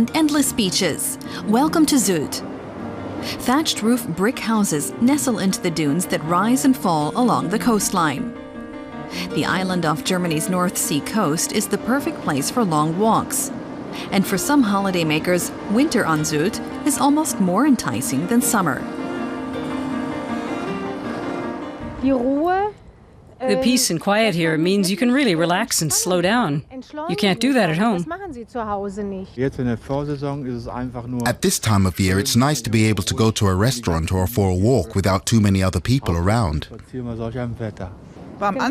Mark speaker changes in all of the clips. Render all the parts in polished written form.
Speaker 1: and endless beaches. Welcome to Sylt. Thatched roof brick houses nestle into the dunes that rise and fall along the coastline. The island off Germany's North Sea coast is the perfect place for long walks. And for some holidaymakers, winter on Sylt is almost more enticing than summer.
Speaker 2: The peace and quiet here means you can really relax and slow down. You can't do that at home.
Speaker 3: At this time of year, it's nice to be able to go to a restaurant or for a walk without too many other people around.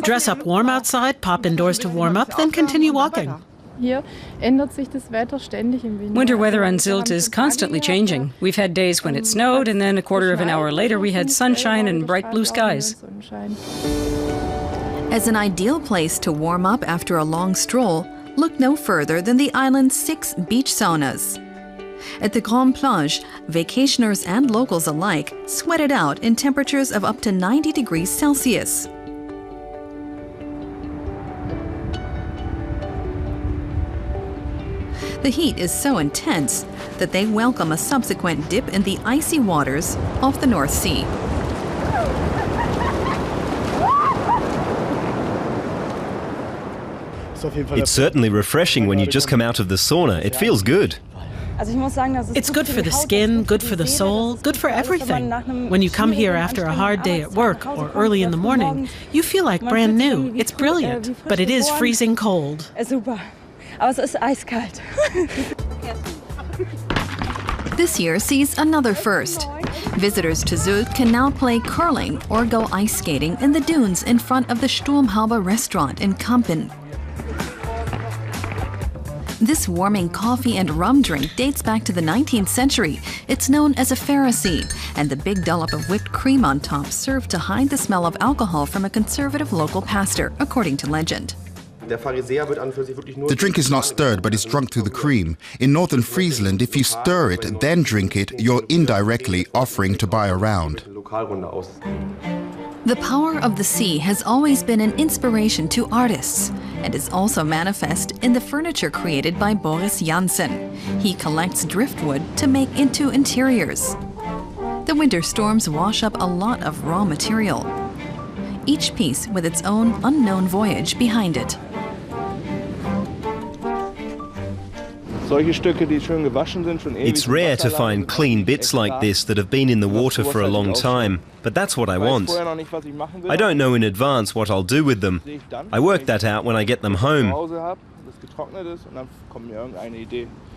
Speaker 4: Dress up warm outside, pop indoors to warm up, then continue walking.
Speaker 2: Winter weather on Sylt is constantly changing. We've had days when it snowed, and then a quarter of an hour later we had sunshine and bright blue skies.
Speaker 1: As an ideal place to warm up after a long stroll, look no further than the island's 6 beach saunas. At the Grande Plage, vacationers and locals alike sweat it out in temperatures of up to 90 degrees Celsius. The heat is so intense that they welcome a subsequent dip in the icy waters off the North Sea.
Speaker 5: It's certainly refreshing when you just come out of the sauna. It feels good.
Speaker 4: It's good for the skin, good for the soul, good for everything. When you come here after a hard day at work or early in the morning, you feel like brand new. It's brilliant, but it is freezing cold.
Speaker 1: This year sees another first. Visitors to Sylt can now play curling or go ice skating in the dunes in front of the Sturmhaube restaurant in Kampen. This warming coffee and rum drink dates back to the 19th century. It's known as a Pharisee, and the big dollop of whipped cream on top served to hide the smell of alcohol from a conservative local pastor, according to legend.
Speaker 3: The drink is not stirred, but is drunk through the cream. In northern Friesland, if you stir it, then drink it, you're indirectly offering to buy a round.
Speaker 1: The power of the sea has always been an inspiration to artists and is also manifest in the furniture created by Boris Janssen. He collects driftwood to make into interiors. The winter storms wash up a lot of raw material, each piece with its own unknown voyage behind it.
Speaker 5: It's rare to find clean bits like this that have been in the water for a long time, but that's what I want. I don't know in advance what I'll do with them. I work that out when I get them home.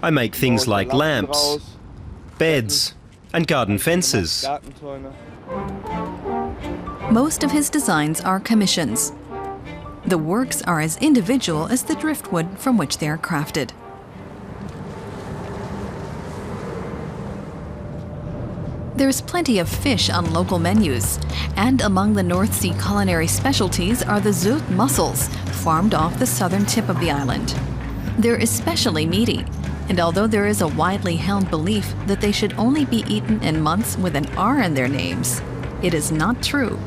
Speaker 5: I make things like lamps, beds, and garden fences.
Speaker 1: Most of his designs are commissions. The works are as individual as the driftwood from which they are crafted. There's plenty of fish on local menus, and among the North Sea culinary specialties are the Sylt mussels, farmed off the southern tip of the island. They're especially meaty, and although there is a widely held belief that they should only be eaten in months with an R in their names, it is not true.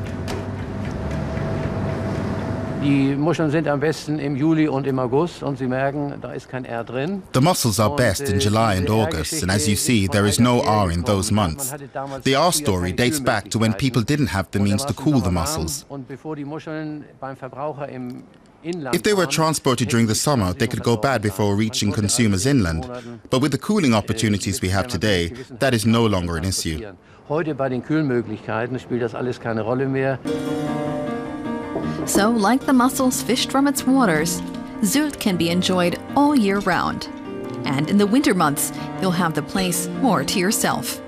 Speaker 6: Die Muscheln sind am besten im Juli und im August und Sie merken, da ist kein R drin.
Speaker 3: The mussels are best in July and August, and as you see, there is no R in those months. The R story dates back to when people didn't have the means to cool the mussels. If they were transported during the summer, they could go bad before reaching consumers inland. But with the cooling opportunities we have today, that is no longer an issue.
Speaker 6: Heute bei den Kühlmöglichkeiten spielt das alles keine Rolle mehr.
Speaker 1: So, like the mussels fished from its waters, Sylt can be enjoyed all year round. And in the winter months, you'll have the place more to yourself.